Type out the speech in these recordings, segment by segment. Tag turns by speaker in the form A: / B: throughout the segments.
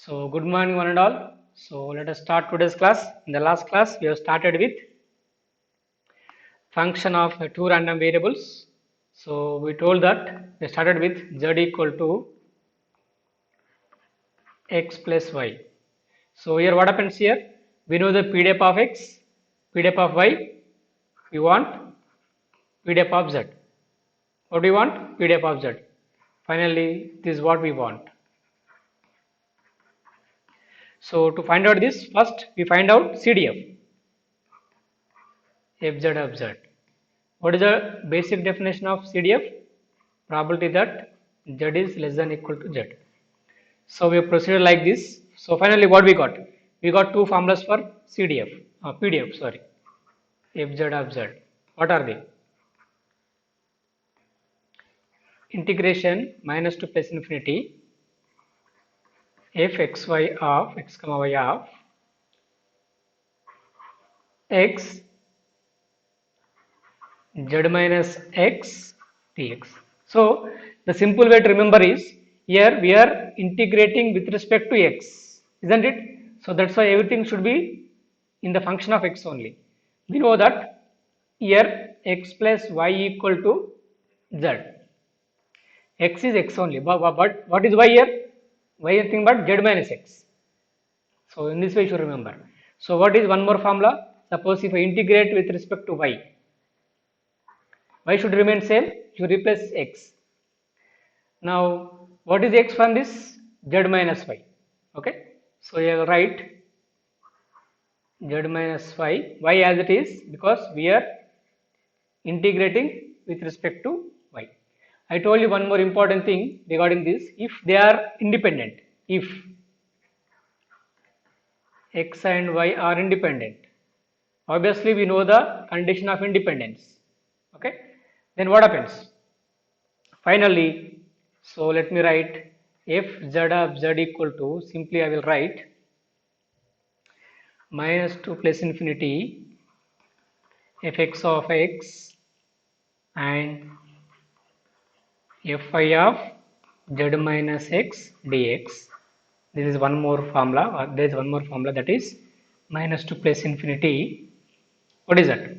A: So good morning one and all. So let us start today's class. In the last class we have started with function of two random variables. So we told that we started with z equal to x plus y. So here what happens here? We know the PDF of x, PDF of y. We want PDF of z. What do we want? PDF of z. Finally, this is what we want. So to find out this, first we find out CDF, fz of z. What is the basic definition of CDF? Probability that z is less than equal to z. So we proceeded like this. So finally what we got? We got two formulas for CDF, PDF, sorry, fz of z. What are they? Integration minus to plus infinity fxy of x comma y of x z minus x dx. So the simple way to remember is here we are integrating with respect to x, isn't it? So that's why everything should be in the function of x only. We know that here x plus y equal to z. X is x only, but what is y here? Y is nothing but z minus x. So in this way you should remember. So what is one more formula? Suppose if I integrate with respect to y, y should remain same, you replace x. Now what is x from this? Z minus y. Okay. So you will write z minus y as it is because we are integrating with respect to y. I told you one more important thing regarding this. If they are independent, if x and y are independent, obviously we know the condition of independence. Okay. Then what happens? Finally, so let me write f z of z equal to, simply I will write minus 2 plus infinity fx of x and fy of z minus x dx. This is one more formula, or there is one more formula, that is minus 2 plus infinity. What is that?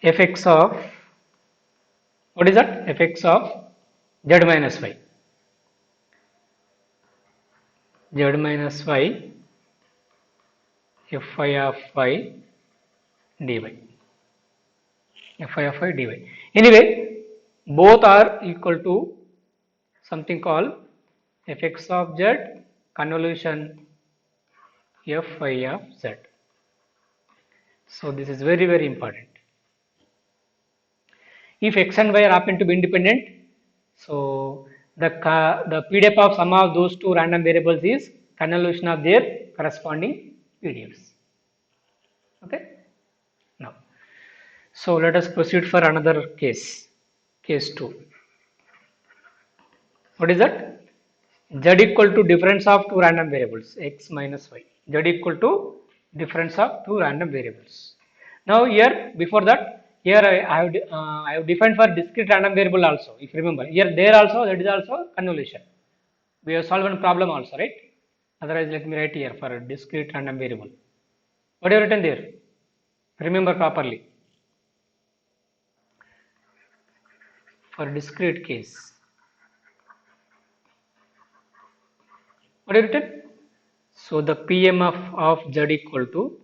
A: Fx of, what is that? Fx of z minus y. Z minus y fy of y dy. Fy of y dy. Anyway, both are equal to something called fx of z convolution fy of z. So this is very, very important. If x and y happen to be independent, so the PDF of sum of those two random variables is convolution of their corresponding PDFs. Okay. Now, so let us proceed for another case. Case 2. What is that? Z equal to difference of two random variables x minus y. Z equal to difference of two random variables. Now here, before that, here I have defined for discrete random variable also. If you remember, here there also, that is also convolution. We have solved one problem also, right? Otherwise, let me write here for a discrete random variable. What have you written there? Remember properly. For discrete case, what have you written? So the PMF of Z equal to,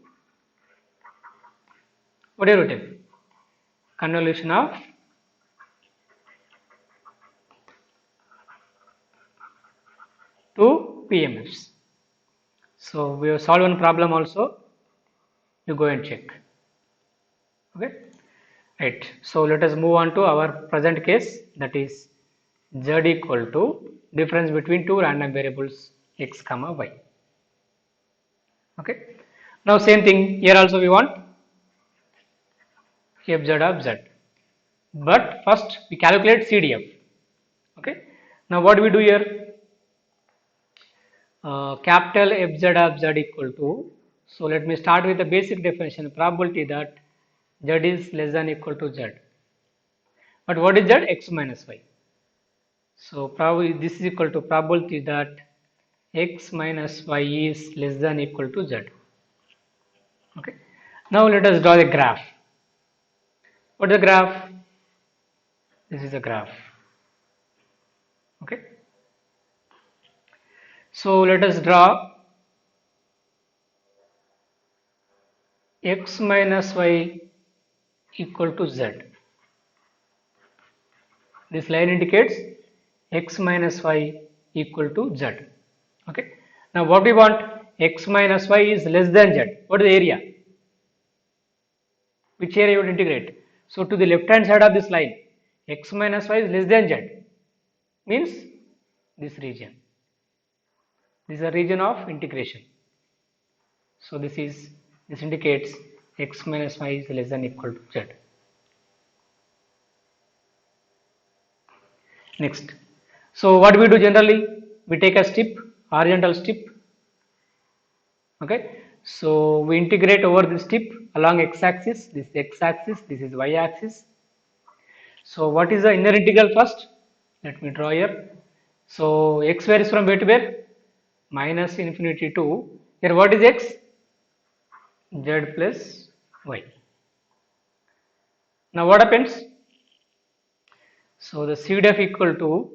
A: what have you written? Convolution of two PMFs. So we have solved one problem also. You go and check. Okay. Right. So let us move on to our present case, that is Z equal to difference between two random variables x comma y. Okay. Now same thing here also we want fz of z. But first we calculate CDF. Okay. Now what do we do here? Capital fz of z equal to, so let me start with the basic definition, probability that z is less than equal to z. But what is z? X minus y. So probably this is equal to probability that x minus y is less than equal to z. Okay. Now let us draw the graph. What is the graph? This is the graph. Okay. So let us draw x minus y equal to z. This line indicates x minus y equal to z. Okay. Now what we want? X minus y is less than z. What is the area? Which area you would integrate? So to the left hand side of this line, x minus y is less than z. Means this region. This is a region of integration. So this indicates x minus y is less than equal to z. Next. So what we do generally? We take a strip, horizontal strip. Okay. So we integrate over the strip along x-axis. This is x-axis. This is y-axis. So what is the inner integral first? Let me draw here. So x varies from where to where? Minus infinity to here. What is x? Z plus y. Now what happens? So the c def equal to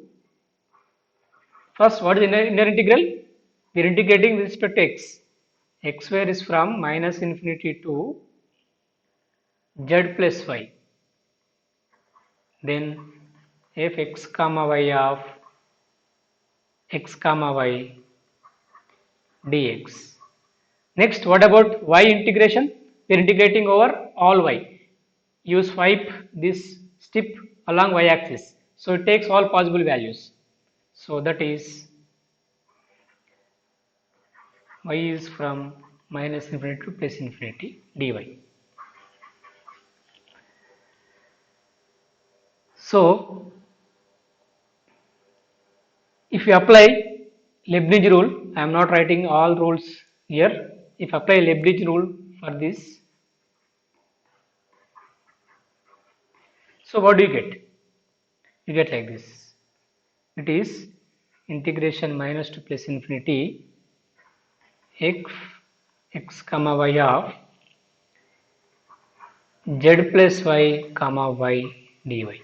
A: first what is inner integral? We are integrating with respect to x. X varies from minus infinity to z plus y. Then f x comma y of x comma y dx. Next, what about y integration? We are integrating over all y. You swipe this strip along y axis. So it takes all possible values. So that is y is from minus infinity to plus infinity dy. So if you apply Leibniz rule, I am not writing all rules here. If apply Leibniz rule for this, so what do you get? You get like this. It is integration minus to plus infinity x comma y of z plus y comma y dy.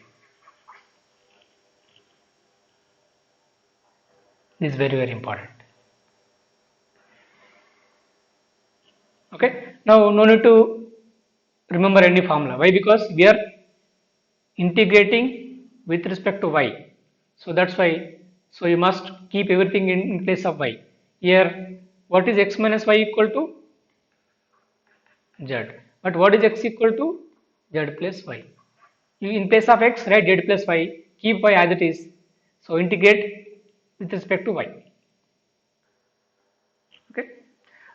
A: This is very important. Okay. Now no need to remember any formula. Why? Because we are integrating with respect to y. So that's why. So you must keep everything in place of y. Here, what is x minus y equal to? Z. But what is x equal to? Z plus y. You in place of x write z plus y. Keep y as it is. So integrate with respect to y. Okay.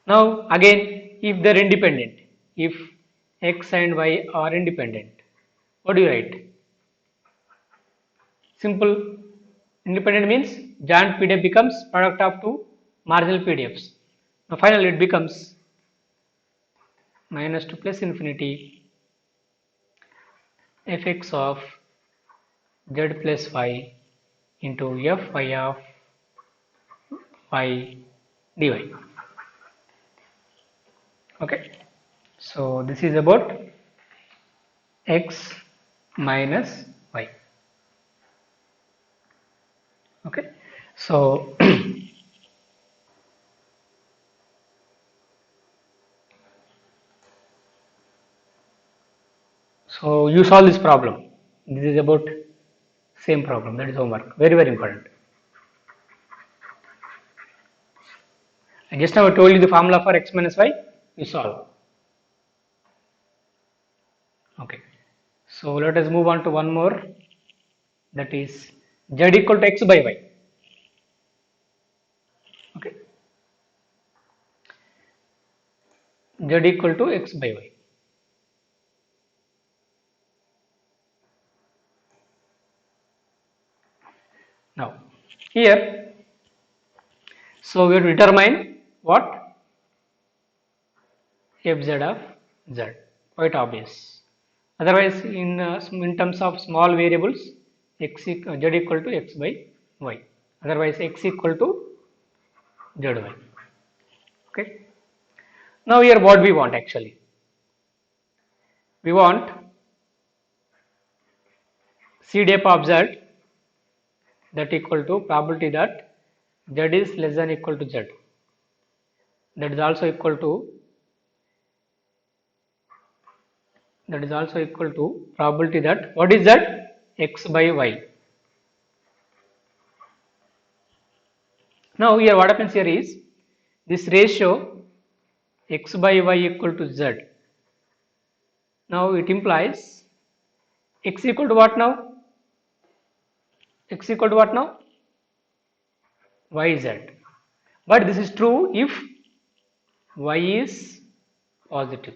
A: Now again, if they are independent, if x and y are independent, what do you write? Simple. Independent means joint PDF becomes product of two marginal PDFs. Now finally it becomes minus to plus infinity fx of z plus y into fy of y dy. Okay. So this is about x minus y. Okay. So so you solve this problem. This is about same problem. That is homework. Very important. And just now I told you the formula for x minus y. You solve. Okay. So let us move on to one more. That is z equal to x by y. Okay. Z equal to x by y. Now here, so we have to determine what? Fz of z. Quite obvious. Otherwise, in terms of small variables, z equal to x by y. Otherwise, x equal to zy. Okay. Now here what we want actually? We want c dep of z that equal to probability that z is less than equal to z. That is also equal to probability that what is that? X by y. Now here what happens here is this ratio x by y equal to z. Now it implies x equal to what now? X equal to what now? Yz. But this is true if y is positive.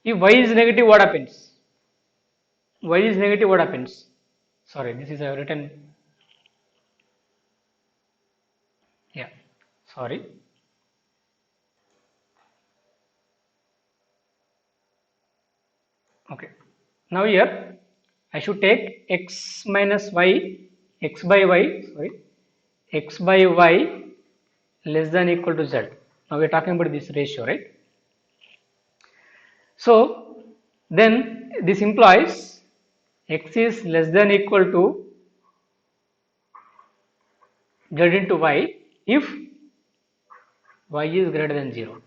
A: If y is negative, what happens? Y is negative, what happens? Sorry, this is a written. Yeah, sorry. Okay. Now here I should take x minus y, x by y, sorry, x by y less than equal to z. Now we are talking about this ratio, right? So then this implies x is less than equal to z into y if y is greater than 0.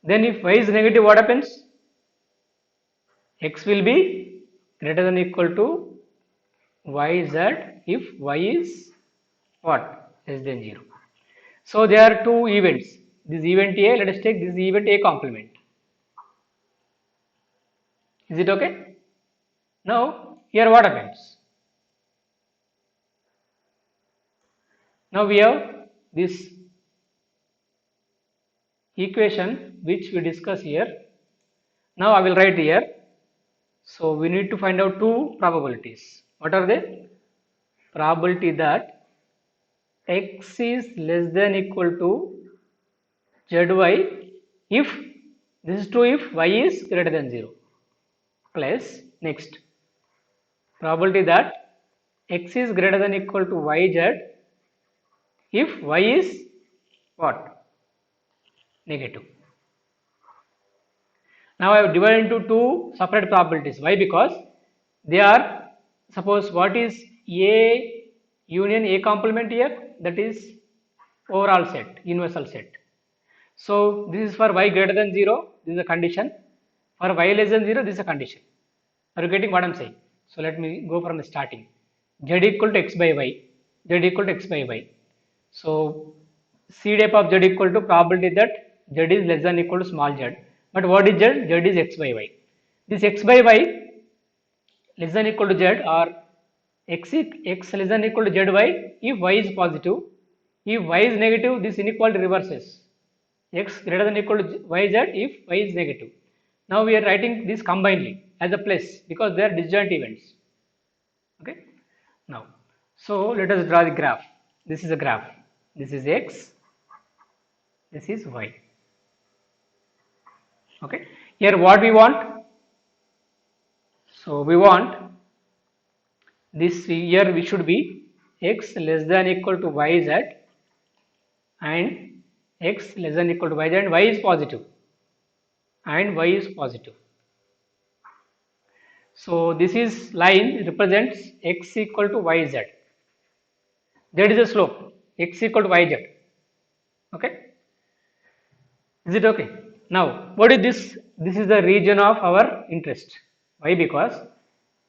A: Then if y is negative, what happens? X will be greater than equal to yz if y is what? Less than 0. So there are two events. This event A, let us take this event A complement. Is it okay? Now here what happens? Now we have this equation which we discuss here. Now I will write here. So we need to find out two probabilities. What are they? Probability that x is less than equal to zy if this is true if y is greater than 0 plus next probability that x is greater than equal to yz if y is what? Negative. Now I have divided into two separate probabilities. Why? Because they are, suppose what is A union A complement here, that is overall set, universal set. So this is for y greater than 0, this is a condition. For y less than 0, this is a condition. Are you getting what I am saying? So let me go from the starting. Z equal to x by y, z equal to x by y. So c dep of z equal to probability that z is less than equal to small z. But what is z? Z is x by y. This x by y less than equal to z or x less than equal to zy if y is positive. If y is negative, this inequality reverses. X greater than equal to yz if y is negative. Now we are writing this combinedly as a plus because they are disjoint events. Okay. Now, so let us draw the graph. This is a graph. This is x. This is y. Okay. Here what we want? So we want this here we should be x less than equal to yz and x less than equal to yz and y is positive and y is positive. So this is line represents x equal to yz. That is the slope x equal to yz. Okay. Is it okay? Now what is this? This is the region of our interest. Why? Because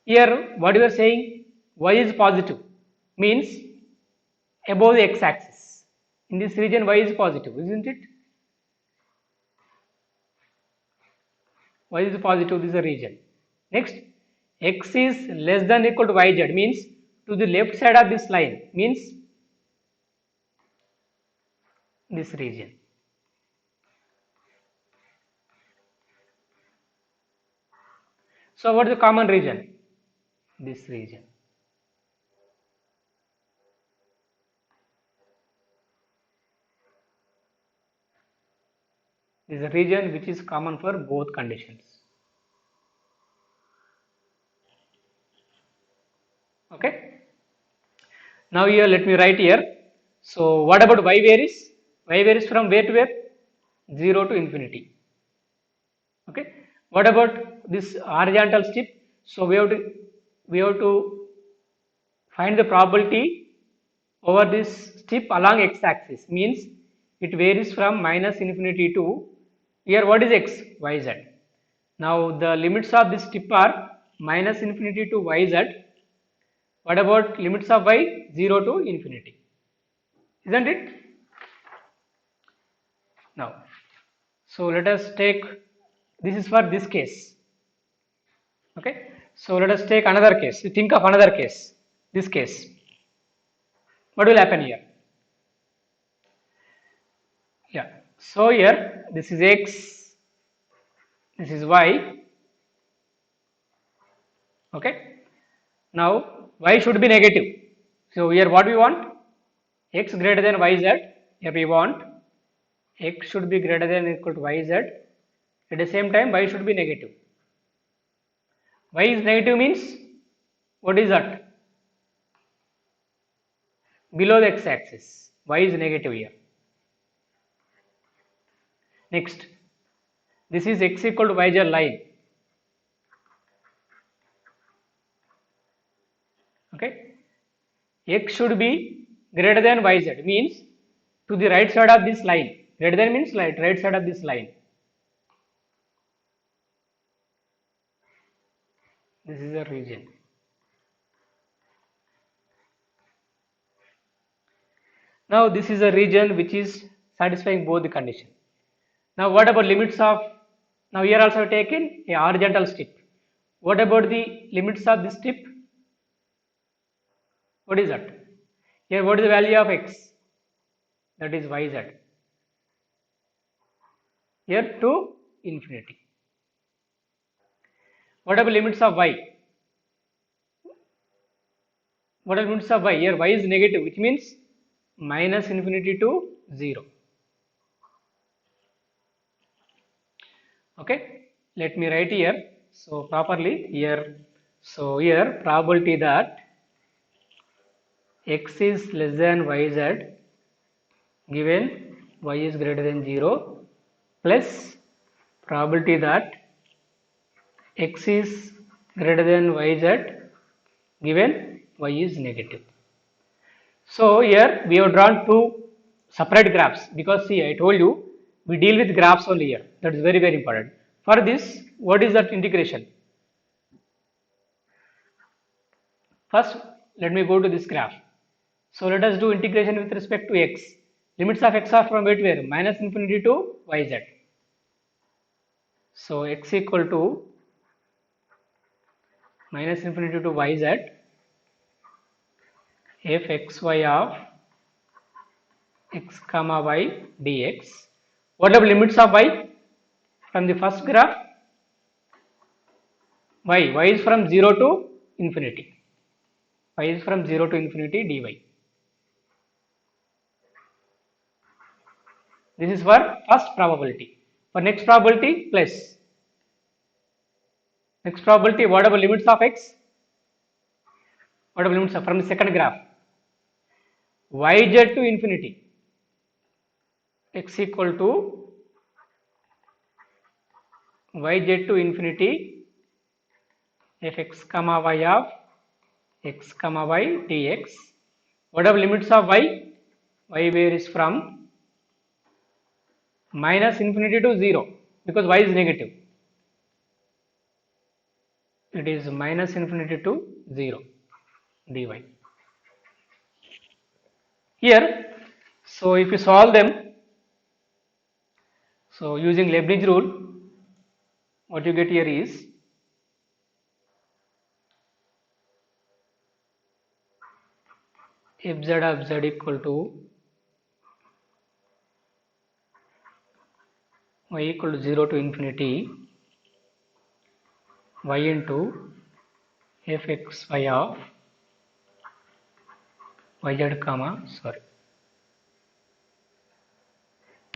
A: here what you are saying y is positive means above the x axis. In this region y is positive, isn't it? Y is positive, this is the region. Next, x is less than equal to yz means to the left side of this line means this region. So what is the common region? This region. This is a region which is common for both conditions. Now here let me write here. So what about y varies? Y varies from where to where? 0 to infinity. Okay. What about this horizontal strip? So we have to find the probability over this strip along x-axis. Means it varies from minus infinity to, here what is x? Yz. Now the limits of this strip are minus infinity to yz. What about limits of y? 0 to infinity. Isn't it? Now, so let us take, this is for this case. Okay. So let us take another case. Think of another case. This case. What will happen here? Yeah. So here this is x, this is y. Okay. Now y should be negative. So here what we want? X greater than yz. Here we want x should be greater than or equal to yz. At the same time y should be negative. Y is negative means what is that? Below the x-axis. Y is negative here. Next, this is x equal to yz line. Okay. X should be greater than yz means to the right side of this line. Greater than means right side of this line. This is a region. Now this is a region which is satisfying both the condition. Now what about limits of, now here also taken a horizontal strip. What about the limits of this strip? What is that? Here what is the value of x? That is yz. Here to infinity. What about limits of y? What are limits of y? Here y is negative, which means minus infinity to 0. Okay, let me write here. So properly here. So here probability that x is less than yz given y is greater than 0 plus probability that x is greater than yz given y is negative. So here we have drawn two separate graphs because see I told you we deal with graphs only here. That is very important. For this, what is that integration? First, let me go to this graph. So let us do integration with respect to x. Limits of x are from where to where? Minus infinity to yz. So x equal to minus infinity to yz f xy of x comma y dx. What are the limits of y? From the first graph, y is from 0 to infinity. Y is from 0 to infinity dy. This is for first probability. For next probability, plus. Next probability, what are the limits of x? What are the limits of from the second graph? Yz to infinity. X equal to yz to infinity fx comma y of x comma y dx. What are the limits of y? Y varies from minus infinity to 0 because y is negative. It is minus infinity to 0 dy. Here, so if you solve them, so using Leibniz rule, what you get here is fz of z equal to y equal to 0 to infinity y into fxy of yz comma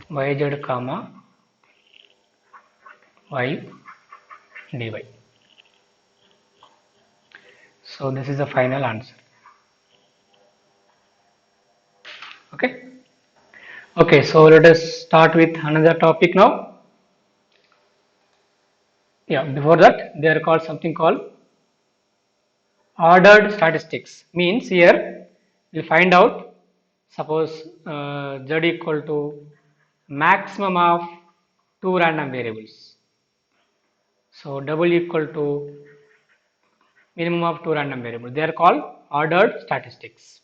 A: yz comma y dy. So this is the final answer. Okay. Okay, so let us start with another topic now. Yeah, before that, they are called something called ordered statistics. Means here we'll find out, suppose z equal to maximum of two random variables. So double equal to minimum of two random variables. They are called ordered statistics.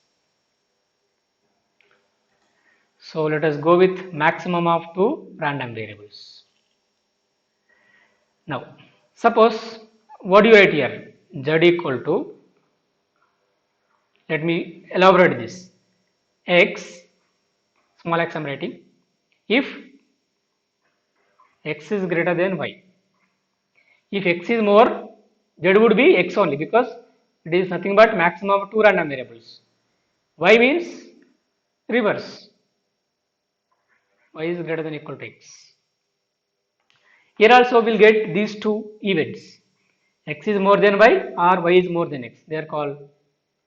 A: So let us go with maximum of two random variables. Now, suppose what do you write here? Z equal to, let me elaborate this. X, small x I am writing, if x is greater than y. If x is more, z would be x only because it is nothing but maximum of two random variables. Y means reverse. Y is greater than or equal to x. Here also we'll get these two events. X is more than y or y is more than x. They are called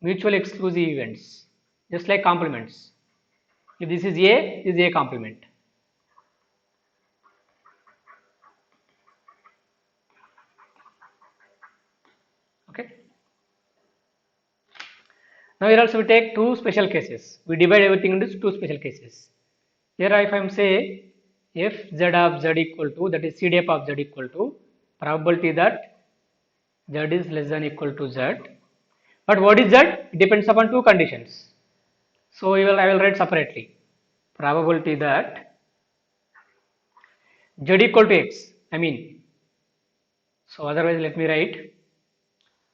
A: mutually exclusive events. Just like complements. If this is A complement. Okay. Now here also we take two special cases. We divide everything into two special cases. Here if I am say if z of z equal to, that is CDF of z equal to, probability that z is less than equal to z. But what is z? It depends upon two conditions. So I will write separately. Probability that z equal to x. I mean, so otherwise let me write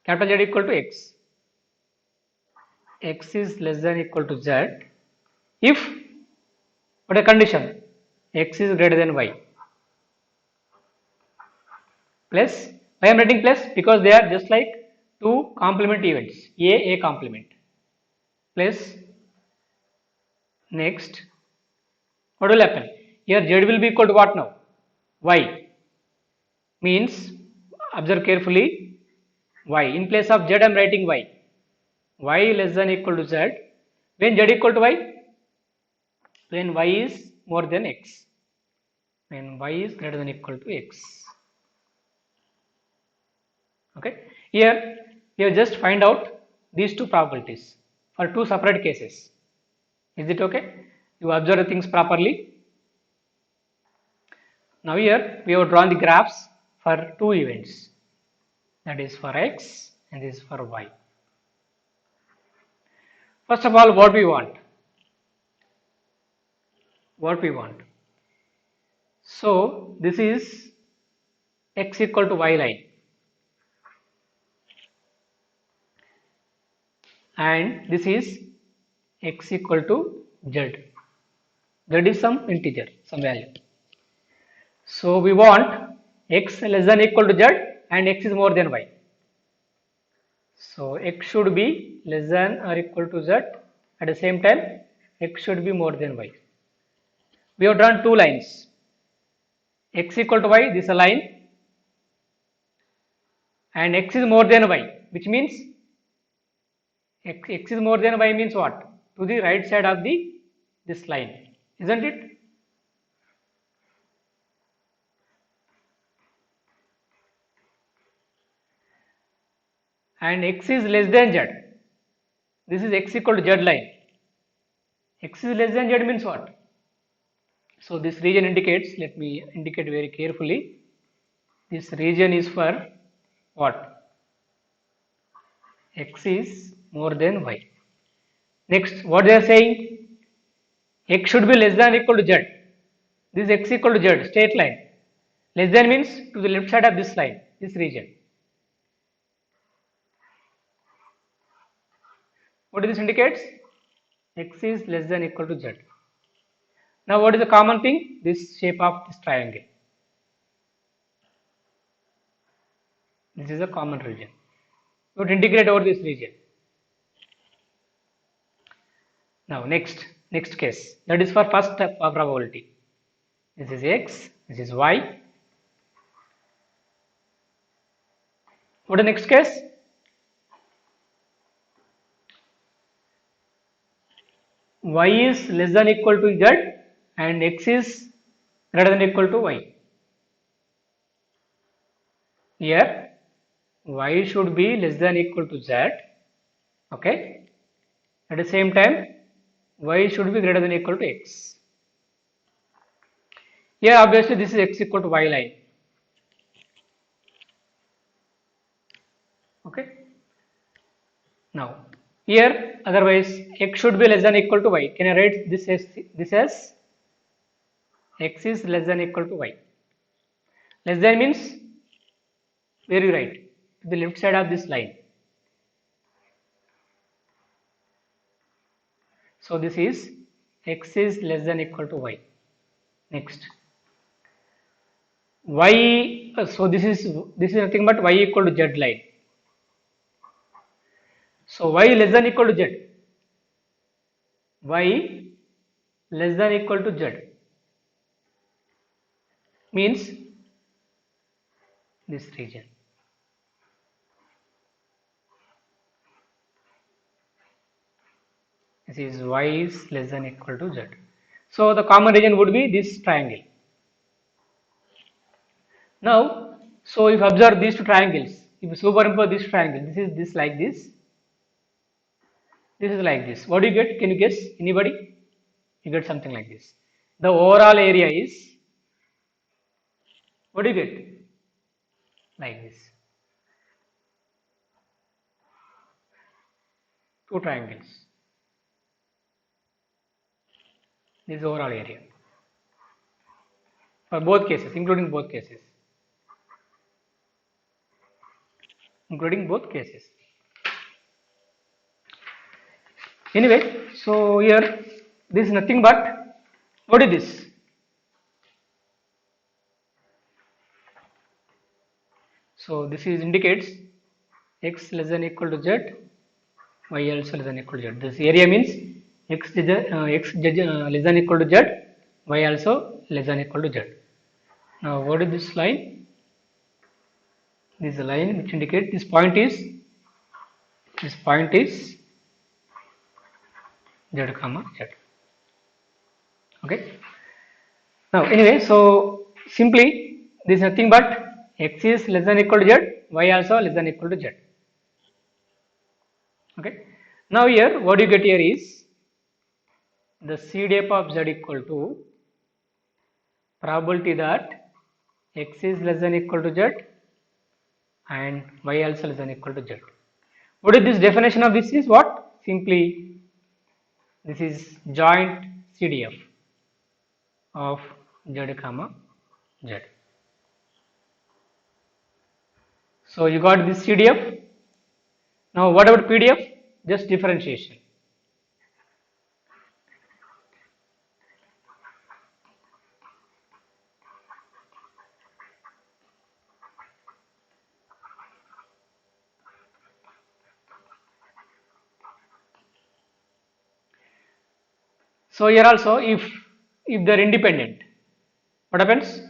A: capital Z equal to x. X is less than equal to z if what a condition, x is greater than y. Plus, why I am writing plus? Because they are just like two complement events, A complement. Plus, next, what will happen? Here z will be equal to what now? Y. Means, observe carefully, y. In place of z I am writing y. Y less than equal to z. When z equal to y? When y is more than x. When y is greater than equal to x. Okay. Here you just find out these two probabilities for two separate cases. Is it okay? You observe the things properly. Now here we have drawn the graphs for two events, that is for x and this is for y. First of all, what we want? What we want? So this is x equal to y line and this is x equal to z. That is some integer, some value. So we want x less than equal to z and x is more than y. So x should be less than or equal to z. At the same time, x should be more than y. We have drawn two lines. X equal to y, this is a line, and x is more than y, which means x is more than y means what? To the right side of the this line, isn't it? And x is less than z. This is x equal to z line. X is less than z means what? So this region indicates, let me indicate very carefully. This region is for what? X is more than y. Next, what they are saying? X should be less than equal to z. This is x equal to z, straight line. Less than means to the left side of this line, this region. What this indicates? X is less than equal to z. Now what is the common thing? This shape of this triangle. This is a common region. We would integrate over this region. Now next case. That is for first probability. This is x, this is y. What is the next case? y is less than equal to z and x is greater than equal to y. Here y should be less than equal to z, okay. At the same time y should be greater than equal to x. Here obviously this is x equal to y line, okay. Now here otherwise x should be less than equal to y. Can I write this as x is less than equal to y? Less than means where you write? To the left side of this line. So this is x is less than equal to y. Next y, so this is nothing but y equal to z line. So y less than equal to z. Y less than equal to z means this region. This is y is less than equal to z. So the common region would be this triangle. Now, so if you observe these two triangles, if you superimpose this triangle, this is this like this is like this. What do you get? Can you guess? Anybody? You get something like this. The overall area is, what do you get? Like this. Two triangles. This is overall area. For both cases, including both cases. Including both cases. Anyway, so here this is nothing but, what is this? So this is indicates x less than equal to z, y also less than equal to z. This area means x less than equal to z, y also less than equal to z. Now what is this line? This is a line which indicates this point is z comma z. Okay. Now anyway, so simply this is nothing but x is less than equal to z, y also less than equal to z. Okay. Now here what you get here is the CDF of z equal to probability that x is less than equal to z and y also less than equal to z. What is this definition of this is what? Simply this is joint CDF of z comma z. So you got this CDF. Now what about PDF? Just differentiation. So here also if they are independent, what happens?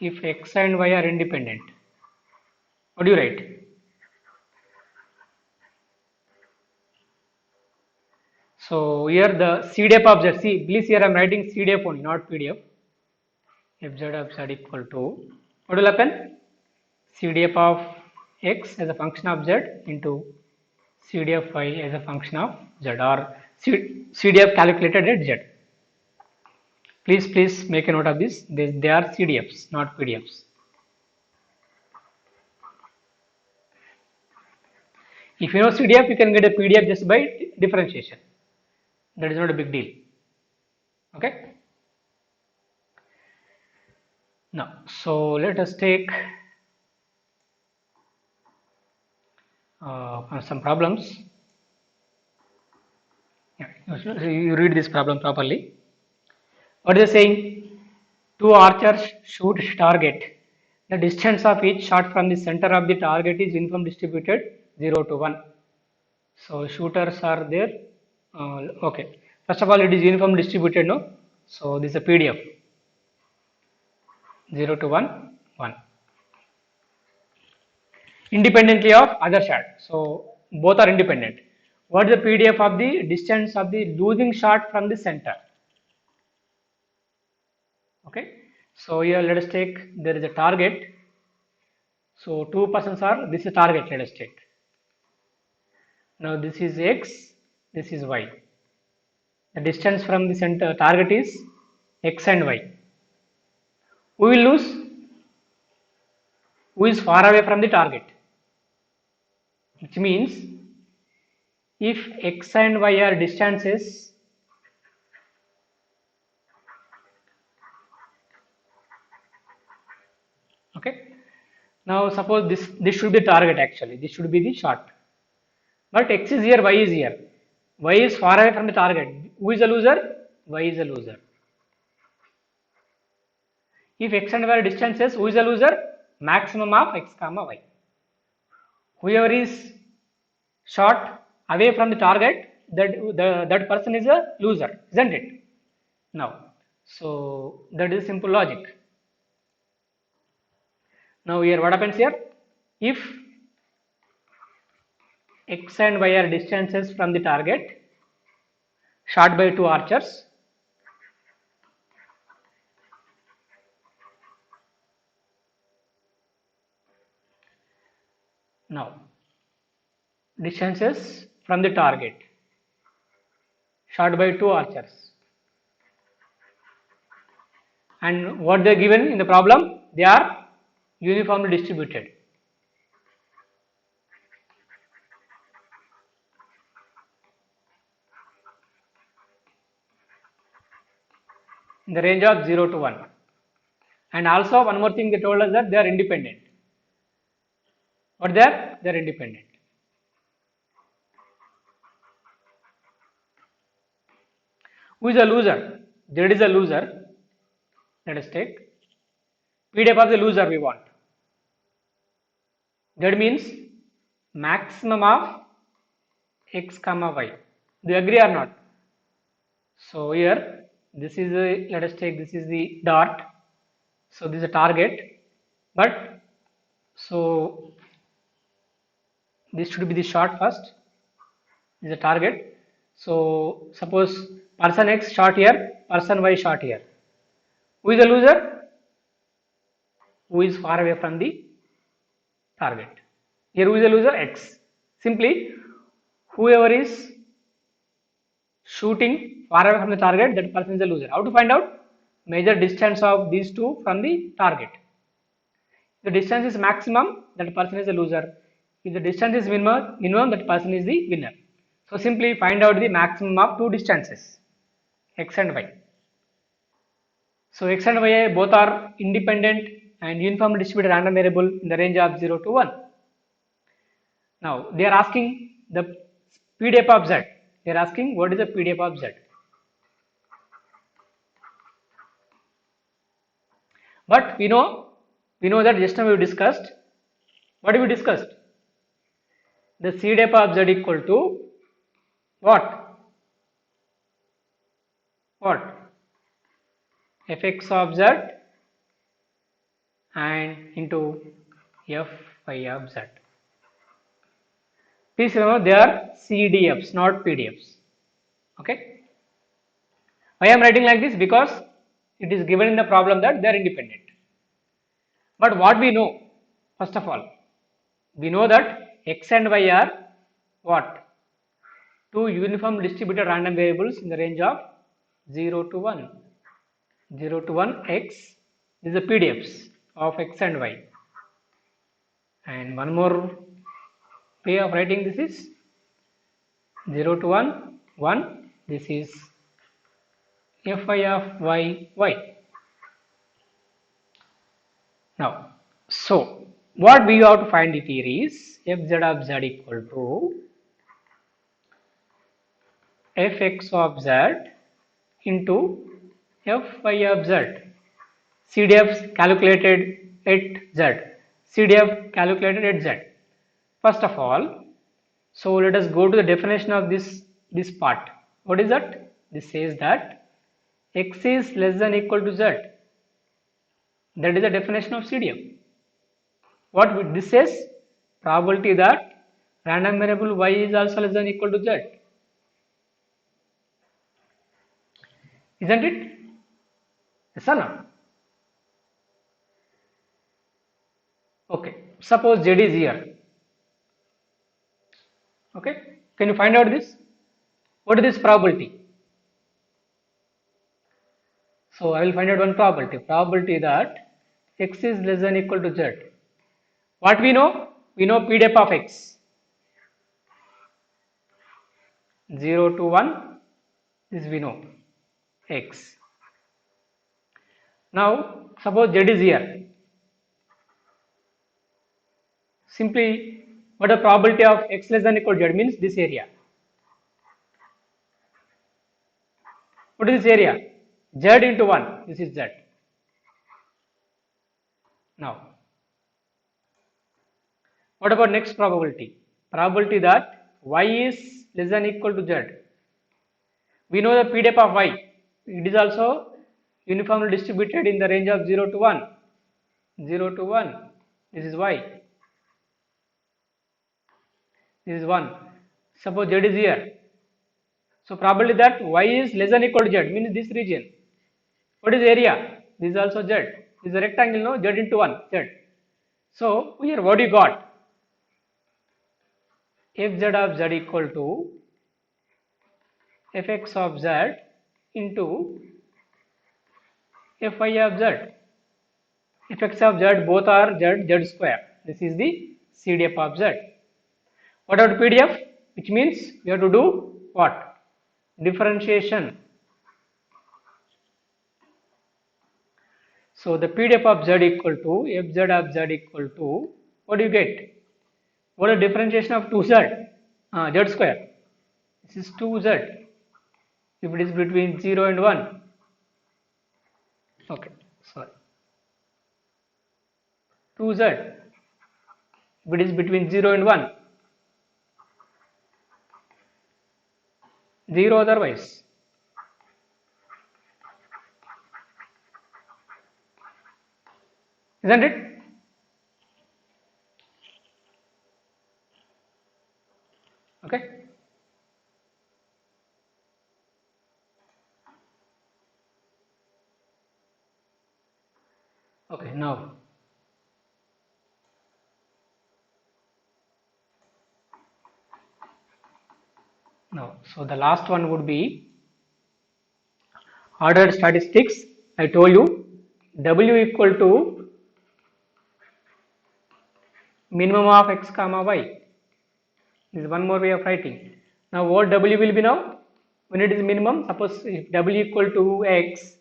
A: If x and y are independent, what do you write? So here the CDF of z, see please here I am writing CDF only, not PDF. If z of z equal to, what will happen? CDF of x as a function of z into CDF y as a function of z, or CDF calculated at z. Please make a note of this. They are CDFs, not PDFs. If you know CDF, you can get a PDF just by differentiation. That is not a big deal. Okay. Now, so let us take some problems. Yeah, you read this problem properly. What is it saying? Two archers shoot target. The distance of each shot from the center of the target is uniform distributed 0 to 1. So shooters are there. Okay. First of all, it is uniform distributed, no? So this is a PDF. 0 to 1, 1. Independently of other shot. So both are independent. what is the PDF of the distance of the losing shot from the center? Okay, so here let us take, there is a target. So two persons are, this is target, let us take. Now this is X, this is Y. The distance from the center target is X and Y. Who will lose? Who is far away from the target? Which means if X and Y are distances, okay. Now suppose this should be target actually. This should be the shot. But X is here, Y is here. Y is far away from the target. Who is the loser? Y is the loser. If X and Y are distances, who is the loser? Maximum of X comma Y. Whoever is shot away from the target, that person is a loser, isn't it? Now, so that is simple logic. Now here what happens here? If X and Y are distances from the target, shot by two archers, now distances from the target, shot by two archers, and what they are given in the problem, they are uniformly distributed. In the range of 0 to 1. And also one more thing, they told us that they are independent. What they are? They are independent. Who is a loser? There is a loser. Let us take PDF of the loser we want. That means maximum of X comma Y. Do you agree or not? So here this is a, let us take, this is the dot. So this is a target, but so this should be the shot first. This is a target. So suppose person X shot here, person Y shot here. Who is the loser? Who is far away from the target? Here who is the loser? X. Simply whoever is shooting far away from the target, that person is the loser. How to find out? Measure distance of these two from the target. If the distance is maximum, that person is the loser. If the distance is minimum, that person is the winner. So simply find out the maximum of two distances, X and Y. So X and Y both are independent and uniformly distributed random variable in the range of 0 to 1. Now they are asking the PDF of Z. They are asking what is the PDF of Z. But we know that just now we discussed. What have we discussed? The CDF of Z equal to what? What? Fx of Z and into Fy of Z. Please remember they are CDFs, not PDFs. Okay. Why I am writing like this? Because it is given in the problem that they are independent. But what we know, first of all, we know that X and Y are what? Two uniform distributed random variables in the range of 0 to 1. 0 to 1 X is the PDFs of X and Y. And one more way of writing this is 0 to 1, 1. This is Fy of Y, Y. Now, so what we have to find it here is Fz of Z equal to Fx of Z into Fy of Z. CDF calculated at Z. CDF calculated at Z. First of all, so let us go to the definition of this part. What is that? This says that X is less than equal to Z. That is the definition of CDF. What this says? Probability that Random variable y is also less than equal to z, isn't it? Yes or no? Okay, suppose z is here. Okay, can you find out this? What is this probability? So I will find out one probability. Probability that x is less than equal to z. What we know? We know p dep of x. 0 to 1, this we know, x. Now suppose z is here. Simply, what the probability of x less than equal to z means this area. What is this area? Z into 1. This is z. Now, what about next probability? Probability that y is less than equal to z. We know the p dep of y. It is also uniformly distributed in the range of 0 to 1. 0 to 1. This is y. This is 1. Suppose z is here. So probability that y is less than equal to z means this region. What is area? This is also z. This is a rectangle, no? Z into 1, z. So here what you got? Fz of z equal to fx of z into fy of z. Fx of z both are z square. This is the CDF of z. What about PDF? Which means we have to do what? Differentiation. So the PDF of z equal to fz of z equal to, what do you get? What is the differentiation of 2z? Z square. This is 2z. If it is between 0 and 1. Okay, sorry. 2z. If it is between 0 and 1. 0 otherwise. Isn't it? Okay. Okay, now so the last one would be ordered statistics. I told you W equal to minimum of x comma y. This is one more way of writing. Now what W will be now? When it is minimum, suppose if W equal to x,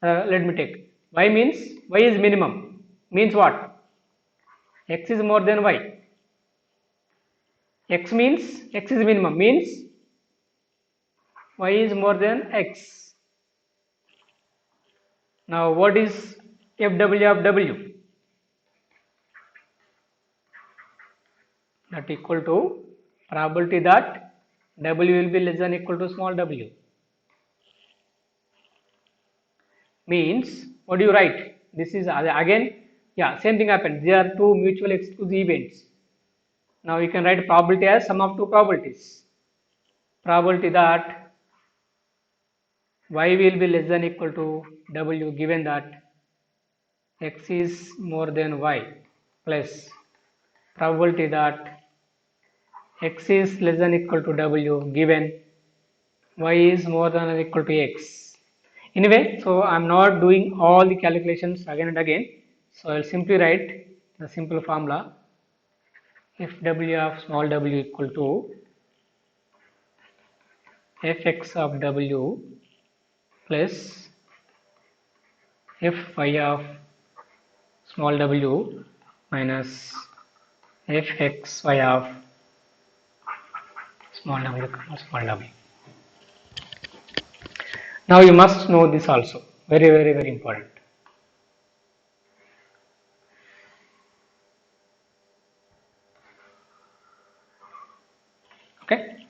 A: let me take y means y is minimum. Means what? X is more than y. X means x is minimum means y is more than x. Now what is FW of W? That equal to probability that W will be less than equal to small w. Means what do you write? This is again, yeah, same thing happens. There are two mutually exclusive events. Now you can write probability as sum of two probabilities. Probability that y will be less than equal to w given that x is more than y plus probability that x is less than equal to w given y is more than or equal to x. Anyway, so I am not doing all the calculations again and again. So I will simply write the simple formula. If w of small w equal to fx of w plus fy of small w minus fxy of small w comma small w. Now you must know this also. Very, very, very important. Okay.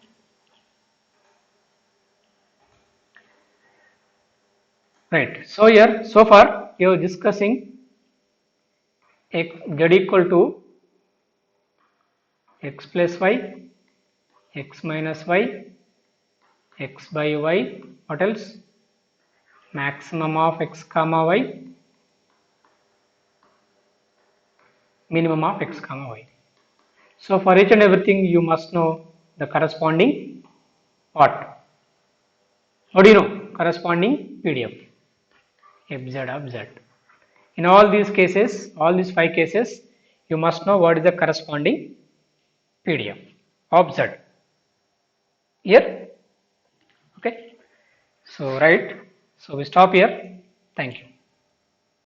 A: Right. So here, so far, we are discussing x z equal to x plus y, x minus y, x by y, what else? Maximum of x comma y, minimum of x comma y. So for each and everything you must know the corresponding what? What do you know? Corresponding PDF, fz of z. In all these cases, all these 5 cases, you must know what is the corresponding PDF of z. Here, okay. So right. So we stop here. Thank you.